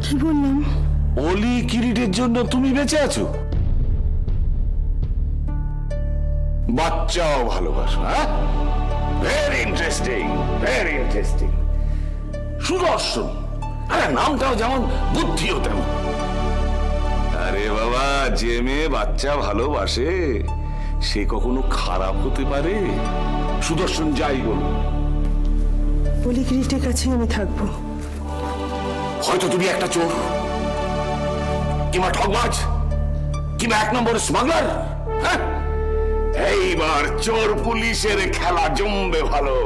কি বললাম? অলি কিরিটের জন্য তুমি বেঁচে আছো, বাচ্চাও ভালোবাসো। হ্যাঁ, ভেরি ইন্টারেস্টিং, ভেরি ইন্টারেস্টিং। সুদর্শন, আরে নামটাও যেমন, বুদ্ধিও তেমন। আরে বাবা, যে মেয়ে বাচ্চা ভালোবাসে সে কখনো খারাপ হতে পারে? সুদর্শন যাই বল, বলি কিরিটের কাছে আমি থাকবো। হয়তো তুমি একটা চোর, কিংবা ঠকবাজ, কিংবা এক নম্বর স্মাগলার। হ্যাঁ, এইবার চোর পুলিশের খেলা জমবে ভালো।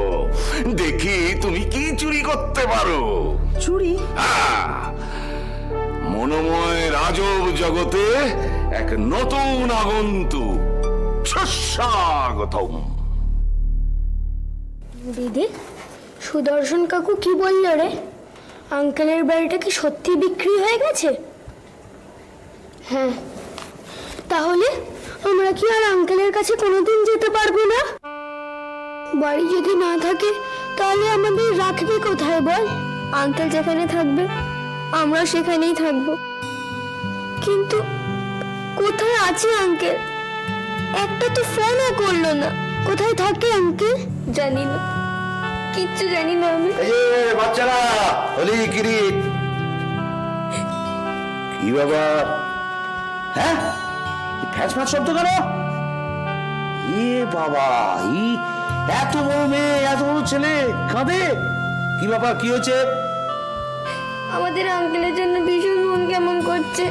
দেখি তুমি কি চুরি করতে পারো। চুরি? হ্যাঁ, মনোময় রাজব জগতে এক নতুন আগন্তুক, সুস্বাগতম। দিদি, সুদর্শন কাকু কি বললো রে? আঙ্কেলের বাড়িটা কি সত্যি বিক্রি হয়ে গেছে? হ্যাঁ, তাহলে আমরা কি আর আঙ্কেলের কাছে কোনোদিন যেতে পারবো না? বাড়ি যদি না থাকে তাহলে আমাদের রাখবে কোথায় বল? আঙ্কেল যেখানে থাকবে আমরা সেখানেই থাকবো। কিন্তু কোথায় আছে আঙ্কেল? একটা তো ফোনও করলো না। কোথায় থাকে আঙ্কেল জানি না, কিচ্ছু জানি না আমি। বাচ্চারা, অলি কিরিট, কি বাবা? হ্যাঁ, ফ্যাচ ফ্যাচ শব্দ কেন? এ বাবা, এত বড় মেয়ে, এত বড় ছেলে কাঁদে, কি ব্যাপার? কি হয়েছে? আমাদের আঙ্কেলের জন্য ভীষণ মন কেমন করছে।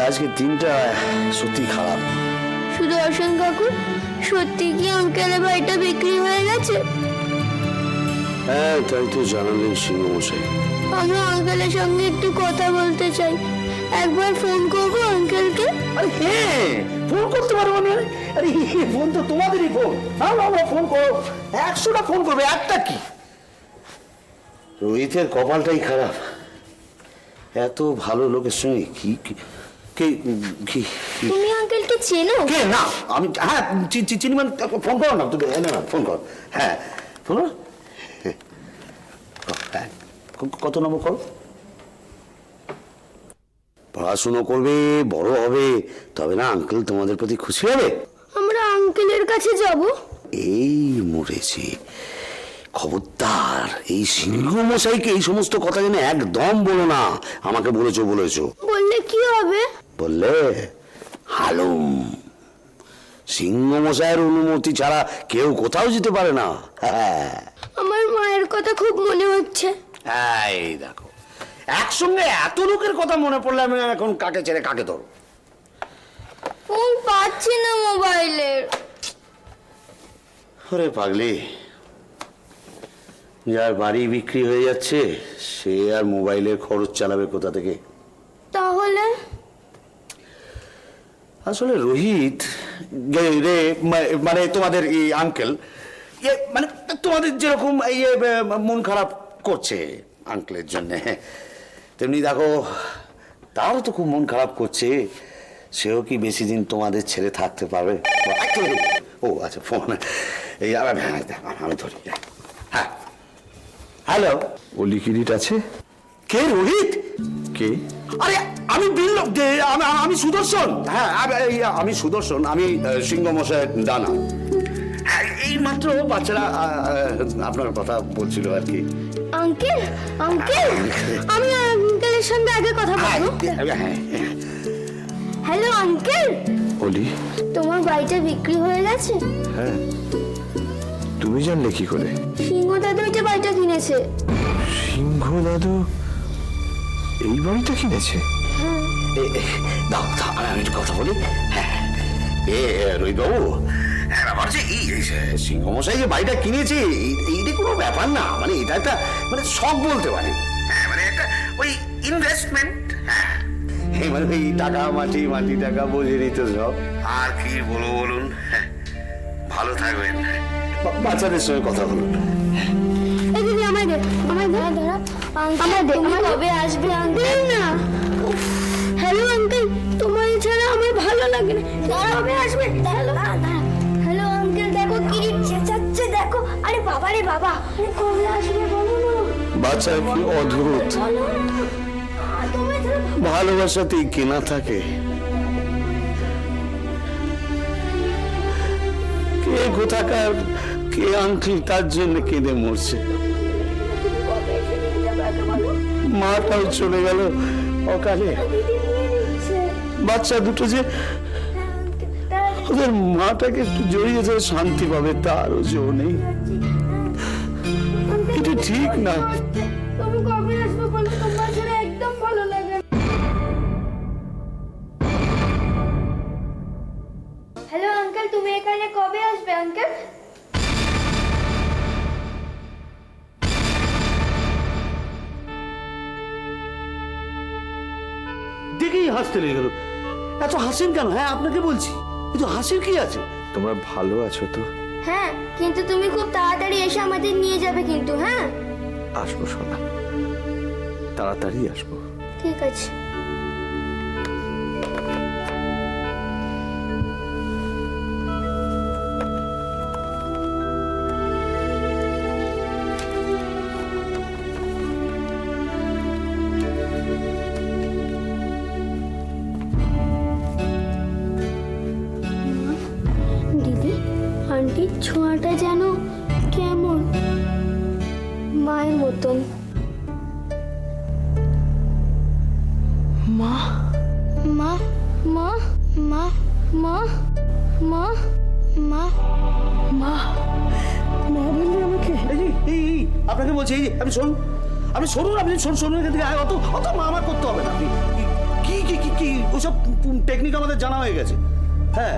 আজকে দিনটা সত্যি খারাপ। সুদর্শন কাকু, সত্যি কি আঙ্কেলের বাড়িটা বিক্রি হয়ে গেছে? হ্যাঁ, তাই তো জানালেন সিংহ মশাই। আমি আঙ্কেলের সঙ্গে একটু কথা বলতে চাই। একবার ফোন করবো আঙ্কেলকে? আরে হ্যাঁ, ফোন করতে পারবো না? আরে ফোন তো তোমাদেরই ফোন। আমরা ফোন করো, 100টা ফোন করবে, একটা কি? রোহিতের কপালটাই খারাপ, এত ভালো লোকের সঙ্গে কি তুমি আঙ্কেলকে চেনো? কে? না, আমি হ্যাঁ চিনি। মানে ফোন করো না তুমি, না ফোন করো। হ্যাঁ, ফোন করো। হ্যাঁ, কত নম্বর করো? পড়াশুনো করবে, বড় হবে, তবে না আঙ্কেল তোমাদের প্রতি খুশি হবে। আমরা আঙ্কেলের কাছে যাব? এই মরেছে। খবরদার, এই সিংহ মশাইকে এই সমস্ত কথা জেনে একদম বলো না। আমাকে বলেছো। বললে কি হবে? বললে হালুম। সিংহ মশাইয়ের অনুমতি ছাড়া কেউ কোথাও যেতে পারে না। হ্যাঁ, আমার মায়ের কথা খুব মনে হচ্ছে। এই দেখো, একসঙ্গে এত লোকের কথা মনে পড়লে আমি এখন কাকে ছেড়ে কাকে ধরো? ফোন পাচ্ছি না মোবাইলের। ওরে পাগলি, যার বাড়ি বিক্রি হয়ে যাচ্ছে সে আর মোবাইলের খরচ চালাবে কোথা থেকে? তাহলে আসলে রোহিত রে, মানে তোমাদের এই আঙ্কেল, মানে তোমাদের যেরকম এই মন খারাপ করছে আঙ্কেলের জন্য, তেমনি দেখো তারও তো খুব মন খারাপ করছে। সেও কি বেশি দিন তোমাদের ছেড়ে থাকতে পারবে? ও আচ্ছা, ফোন এই আমি ধরি। হ্যাঁ, হ্যালো, অলি কিরিট আছে? কে? রোহিত? কে? আরে আমি বিল্লব, আমি সুদর্শন। হ্যাঁ, আমি সুদর্শন, আমি সিংহ মশাই ডানা। হ্যাঁ, এই মাত্র বাচ্চারা আপনার কথা বলছিল আর কি। আঙ্কেল, আমি আঙ্কেলের সঙ্গে আগে কথা বলবো। হ্যাঁ, হ্যালো আঙ্কেল, অলি, তোমার বাড়িটা বিক্রি হয়ে গেছে? হ্যাঁ, তুমি জানলে কি করে? সিংহ দাদু এটা বাড়িটা কিনেছে। সিংহ দাদু এই বাড়িটা কিনেছে? দাও আমি একটু কথা বলি। হ্যাঁ, রোহিত বাবু, ব্যাপার যে এই সিংহ মশাই যে বাড়িটা কিনেছে এইটা কোনো ব্যাপার না। মানে এটা একটা মানে শখ বলতে পারেন। হ্যাঁ, মানে একটা ওই ইনভেস্টমেন্ট। হ্যাঁ, মানে ওই টাকা মাটি টাকা বুঝে নিত সব। আর কি বলবো বলুন? হ্যাঁ, ভালো থাকবেন, বাচ্চাদের সঙ্গে কথা বলুন। এই দিদি, আমায় দে ধরা। তুমি কবে আসবে আঙ্কেল? না। হ্যালো আঙ্কেল, তোমার ছাড়া আমার ভালো লাগে না। কবে আসবে? হ্যালো আঙ্কেল, দেখো কিরিট চেঁচাচ্ছে, দেখো। বাবা রে বাবা, কবে আসবে বলো না। বাচ্চা কি অদ্ভুত, বলো না। তুমি তো ভালোবাসাতেই কেনা থাকে। কে কোথাকার কে আঙ্কেল তার জন্য কেঁদে মরছে। কবে এসে নিয়ে যাবে আগে বলো। মাটাও চলে গেল অকালে। দিদি নিয়ে নিচ্ছে। বাচ্চা দুটো যে ওদের মাটাকে একটু জড়িয়ে ধরে শান্তি পাবে তারও জো নেই। এটা ঠিক না। তুমি কবে আসবে বলো, তোমার ছাড়া একদম ভালো লাগে না। হ্যালো আঙ্কেল, তুমি এখানে কবে আসবে আঙ্কেল? দেখেই হাসতে লেগে গেল। এত হাসেন কেন? হ্যাঁ আপনাকে বলছি, কিন্তু হাসির কি আছে? তোমরা ভালো আছো তো? হ্যাঁ, কিন্তু তুমি খুব তাড়াতাড়ি এসে আমাদের নিয়ে যাবে কিন্তু। হ্যাঁ আসবো সোনা, তাড়াতাড়ি আসবো। ঠিক আছে। দিদি, আন্টির ছোঁয়াটা যেন কেমন মায়ের মতন। মা, মা মা মা মা মা মা মা, মা বললি আমাকে? এই আপনাকে বলছি, এই আপনি শুনুন, আপনি শুনুন, আপনি শুনুন এখান থেকে। অত অত মামা করতে হবে না। আপনি কি কি কি কি ওসব টেকনিক আমাদের জানা হয়ে গেছে। হ্যাঁ,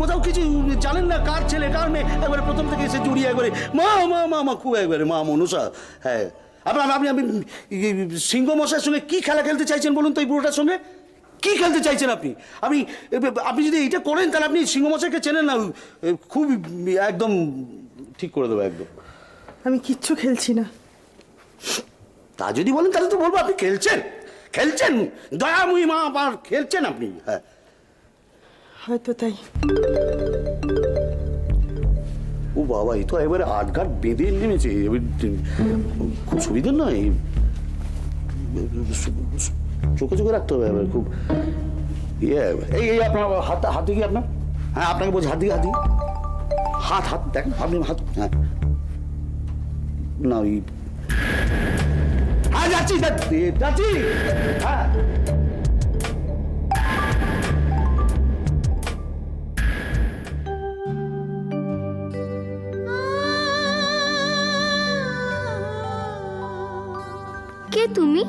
কোথাও কিছু জানেন না কার ছেলে কার মেয়ে, একবারে প্রথম থেকে এসে জড়িয়ে একবারে মা মা মা মা খুব একবারে মা মনসা। হ্যাঁ, আপনি আপনি সিংহ মশাইয়ের সঙ্গে কি খেলা খেলতে চাইছেন বলুন তো? এই বুড়োটার সঙ্গে কি খেলতে চাইছেন আপনি? আপনি আপনি যদি এইটা করেন তাহলে আপনি সিংহ মশাইকে চেনেন না। খুব একদম ঠিক করে দেবো একদম। আমি কিচ্ছু খেলছি না। তা যদি বলেন তাহলে তো বলবো আপনি খেলছেন, খেলছেন দয়াময়ী মা আবার খেলছেন আপনি। হ্যাঁ, হয়তো তাই। ও বাবা, এই তো একবারে আটঘাট বেঁধে নেমেছে। খুব সুবিধার নয়, চোখে চোখে রাখতে হবে এবার খুব। ইয়ে এই এই আপনার হাতে কি আপনার? হ্যাঁ আপনাকে বলছি, হাত দিকে হাত হাত দেখেন আপনি হাত। হ্যাঁ না ওই হ্যাঁ যাচ্ছি যাচ্ছি। হ্যাঁ কে তুমি?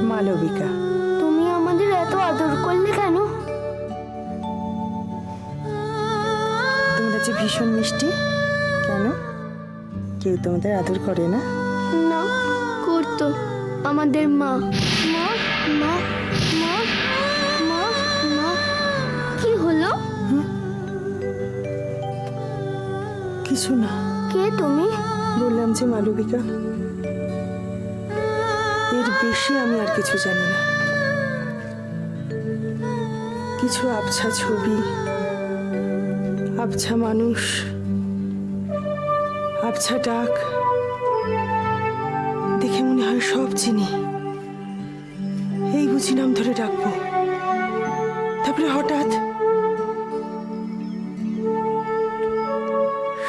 মালবিকা। তুমি আমাদের এত আদর করলে কেন? তোমরা যে ভীষণ মিষ্টি। কেন, কেউ তোমাদের আদর করে না? না, করতো আমাদের মা। মা মা মা মা মা। কি হলো? কিছু না। কে তুমি? বললাম যে মালবিকা, এর বেশি আমি আর কিছু জানি না। কিছু আবছা ছবি, আবছা মানুষ, আবছা ডাক দেখে মনে হয় সব চিনি। এই বুঝি নাম ধরে ডাকবো, তারপরে হঠাৎ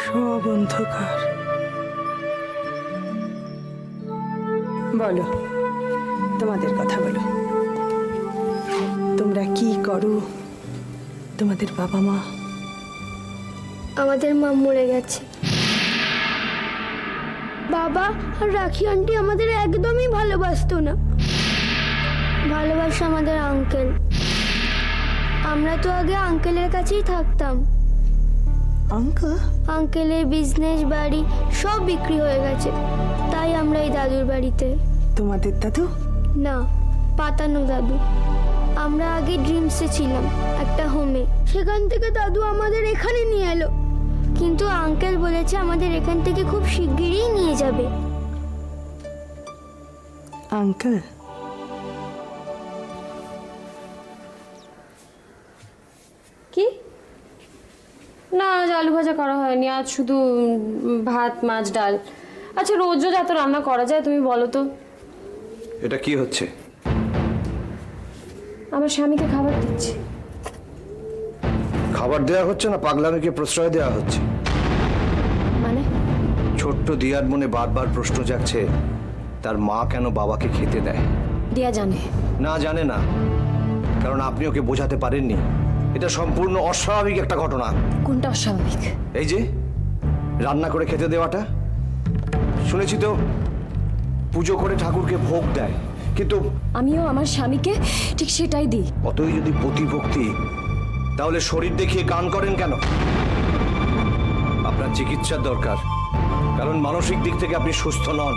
সব অন্ধকার। বলো, তোমাদের কথা বলো। তোমরা কি করো? তোমাদের বাবা মা? আমাদের মা মরে গেছে। বাবা আর রাখি আন্টি আমাদের একদমই ভালোবাসতো না। ভালোবাসা আমাদের আঙ্কেল। আমরা তো আগে আঙ্কেলের কাছেই থাকতাম। আঙ্কেল? আঙ্কেলের বিজনেস বাড়ি সব বিক্রি হয়ে গেছে, তাই আমরা এই দাদুর বাড়িতে। তোমাদের দাদু? না, পাতানো দাদু। আমরা আগে ড্রিমসে ছিলাম, একটা হোমে। সেখান থেকে দাদু আমাদের এখানে নিয়ে এলো, কিন্তু আঙ্কেল বলেছে আমাদের এখান থেকে খুব শিগগিরই নিয়ে যাবে। আঙ্কেল? কি? না, আজ আলু ভাজা করা হয়নি, আজ শুধু ভাত মাছ ডাল। আচ্ছা, রোজ রোজ এত রান্না করা যায় তুমি বলো তো? এটা কি হচ্ছে? আমার স্বামীকে খাবার দিচ্ছি। খাবার দেওয়া হচ্ছে না পাগলামিকে প্রশ্রয় দেওয়া হচ্ছে? মানে? ছোট্ট দিয়ার মনে বারবার প্রশ্ন জাগছে, তার মা কেন বাবাকে খেতে দেয়। দিয়া জানে না, জানে না, কারণ আপনি ওকে বোঝাতে পারেননি। এটা সম্পূর্ণ অস্বাভাবিক একটা ঘটনা। কোনটা অস্বাভাবিক? এই যে রান্না করে খেতে দেওয়াটা। শুনেছি তো পুজো করে ঠাকুরকে ভোগ দেয়, কিন্তু আমিও আমার স্বামীকে ঠিক সেটাই দিই। অতই যদি প্রতিভক্তি, তাহলে শরীর দেখিয়ে গান করেন কেন? আপনার চিকিৎসার দরকার, কারণ মানসিক দিক থেকে আপনি সুস্থ নন।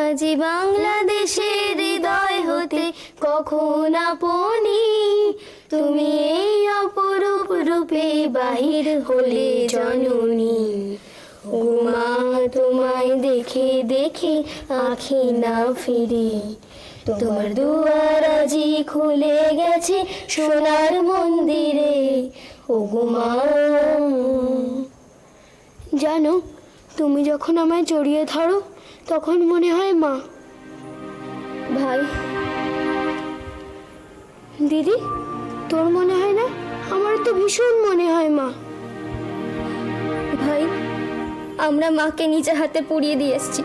আজি বাংলাদেশের হৃদয় হতে কখন আপনি তুমি এই অপরূপ রূপে বাহির হলে জননী। ও মা, তোমায় দেখে দেখে আঁখি না ফিরে, তোমার দুয়ার আজি খুলে গেছে সোনার মন্দিরে। ও গো মা, জানো তুমি যখন আমায় জড়িয়ে ধরো তখন মনে হয় মা। ভাই, দিদি, তোর মনে হয় না? আমার তো ভীষণ মনে হয় মা। ভাই, আমরা মাকে নিজে হাতে পুড়িয়ে দিয়ে এসেছি,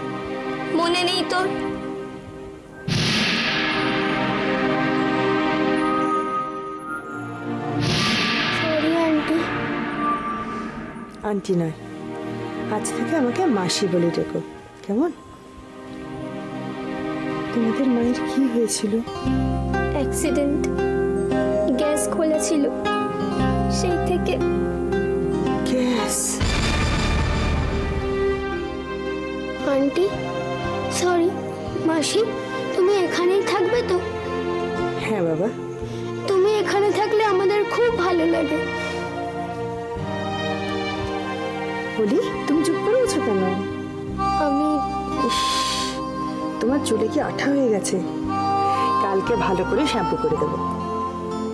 মনে নেই তোর? Sorry aunty. আন্টি নয়, আজ থেকে আমাকে মাসি বলে ডেকো, কেমন? তোমাদের মায়ের কি হয়েছিল? অ্যাক্সিডেন্ট, গ্যাস খোলা ছিল, সেই থেকে। গ্যাস? Aunty sorry. মাসি, তুমি এখানেই থাকবে তো? হ্যাঁ বাবা। তুমি এখানে থাকলে আমাদের খুব ভালো লাগে। বলি, তুমি চুপ করে আছো কেন? আমি তোমার চুলে কি আঠা হয়ে গেছে? কালকে ভালো করে শ্যাম্পু করে দেবো।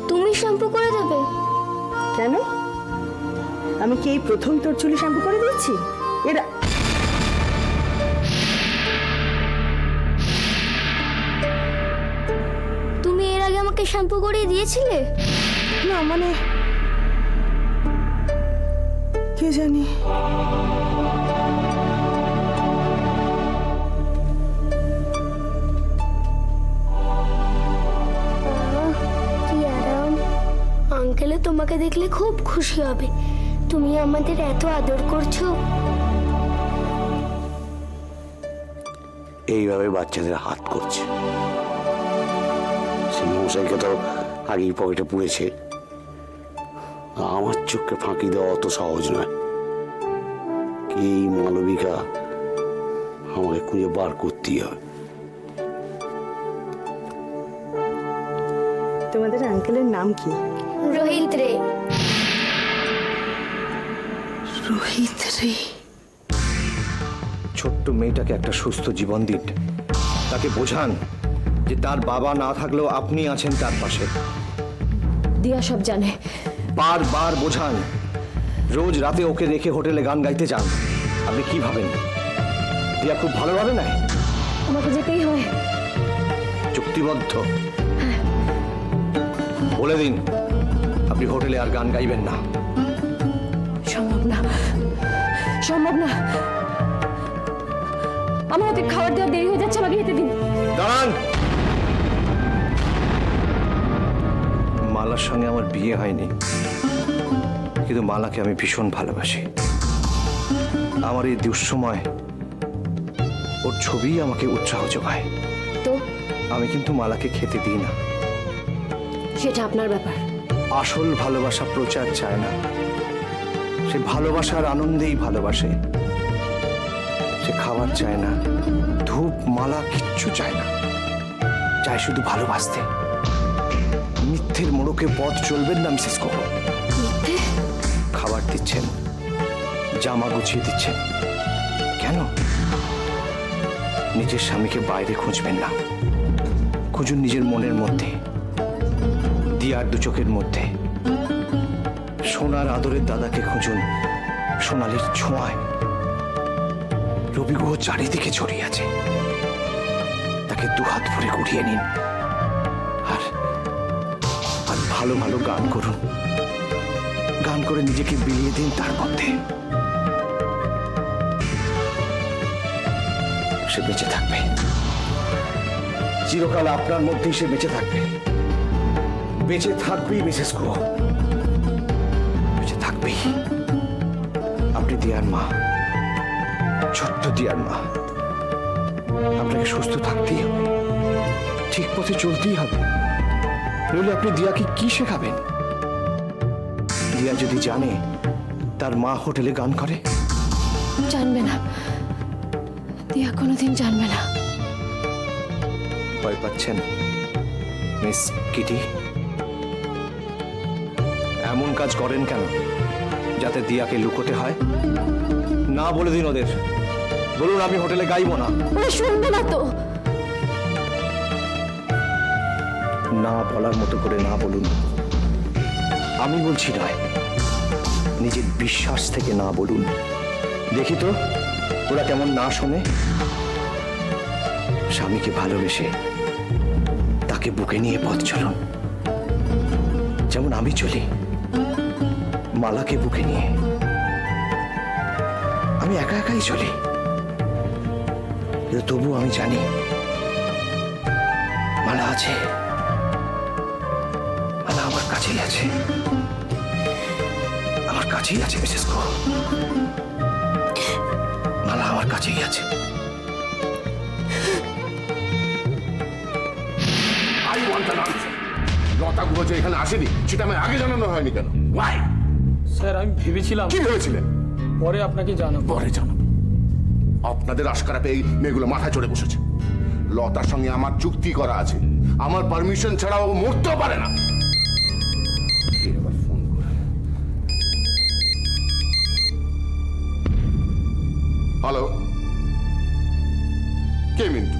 তুমি শ্যাম্পু করে দেবে? কেন? আমি কি এই প্রথম তোর চুলে শ্যাম্পু করে দিচ্ছি? এরা তুমি এর আগে আমাকে শ্যাম্পু করিয়ে দিয়েছিলে? না, মানে কে জানি। কি আরাম। আঙ্কেলে তোমাকে দেখলে খুব খুশি হবে। তুমি আমাদের এত আদর করছো। এইভাবে বাচ্চাদের হাত করছে। সিংহমশাইকে তো আগেই পকেটে পুড়েছে, আমার চোখকে ফাঁকি দেওয়া অত সহজ নয়। এই মালবিকা আমাকে খুঁজে বার করতেই হবে। তোমাদের আঙ্কেলের নাম কি? রোহিত রে। রোহিত রে? ছোট্ট মেয়েটাকে একটা সুস্থ জীবন দিন, তাকে বোঝান যে তার বাবা না থাকলেও আপনি আছেন তার পাশে। দিয়া সব জানে। বারবার বোঝান। রোজ রাতে ওকে রেখে হোটেলে গান গাইতে যান। আপনি কি ভাবেন দিয়া খুব ভালোভাবে নেয়? আমাকে যেতেই হয়। চুক্তিবদ্ধ? বলে দিন আপনি হোটেলে আর গান গাইবেন না। সম্ভব না, সম্ভব না। আমার ওকে খাবার দেওয়া দেরি হয়ে যাচ্ছে, আমাকে যেতে দিন। দাঁড়ান। মালার সঙ্গে আমার বিয়ে হয়নি, কিন্তু মালাকে আমি ভীষণ ভালোবাসি। আমার এই দুঃসময় ওর ছবি আমাকে উৎসাহ যোগায়। তো আমি কিন্তু মালাকে খেতে দিই না। সেটা আপনার ব্যাপার। আসল ভালোবাসা প্রচার চায় না, সে ভালোবাসার আনন্দেই ভালোবাসে। সে খাবার চায় না, ধূপ মালা কিচ্ছু চায় না, চায় শুধু ভালোবাসতে। মিথ্যের মোড়কে পথ চলবেন না মিসেস কোহর। খাবার দিচ্ছেন, জামা গুছিয়ে দিচ্ছেন। কেন? নিজের স্বামীকে বাইরে খুঁজবেন না, খুঁজুন নিজের মনের মধ্যে, দিয়ার দু চোখের মধ্যে। সোনার আদরের দাদাকে খুঁজুন সোনালির ছোঁয়ায়। রবিগুহ চারিদিকে ছড়িয়ে আছে, তাকে দুহাত ভরে কুড়িয়ে নিন। আর আর ভালো ভালো গান করুন, গান করে নিজেকে বিলিয়ে দিন তার মধ্যে। সে বেঁচে থাকবে, চিরকাল আপনার মধ্যেই সে বেঁচে থাকবে। বেঁচে থাকবেই মিসেস গুহ, বেঁচে থাকবেই। আপনি দিয়ার মা, ছোট্ট দিয়ার মা। আপনাকে সুস্থ থাকতেই হবে, ঠিক পথে চলতেই হবে, নইলে আপনি দিয়াকে কি শেখাবেন? দিয়া যদি জানে তার মা হোটেলে গান করে? জানবে না, দিয়া কোনোদিন জানবে না। ভয় পাচ্ছেন মিস কিটি? এমন কাজ করেন কেন যাতে দিয়াকে লুকোতে হয়? না বলে দিন ওদের, বলুন আমি হোটেলে গাইবো না। ওরা শুনবে না তো। না বলার মতো করে না বলুন। আমি বলছি নয়, নিজের বিশ্বাস থেকে না বলুন। দেখি তো ওরা কেমন না শোনে। স্বামীকে ভালোবেসে তাকে বুকে নিয়ে পথ চলুন, যেমন আমি চলি মালাকে বুকে নিয়ে। আমি একা একাই চলি, কিন্তু তবু আমি জানি মালা আছে, মালা আমার কাছেই আছে, আমার কাছেই আছে মিসেস গুহ, মালা আমার কাছেই আছে। I want an answer. লতা গুহ যে এখানে আসেনি সেটা আমি আগে জানানো হয়নি কেন? Why? স্যার আমি ভেবেছিলাম কি ভেবেছিলেন? পরে আপনাকে জানাবো। পরে জানাবো। আপনাদের আশকারা পেয়ে এই মেয়েগুলো মাথায় চড়ে বসেছে। লতার সঙ্গে আমার চুক্তি করা আছে, আমার পারমিশন ছাড়া ও মরতেও পারে না। কে আবার ফোন করে? হ্যালো, কে মিন্টু?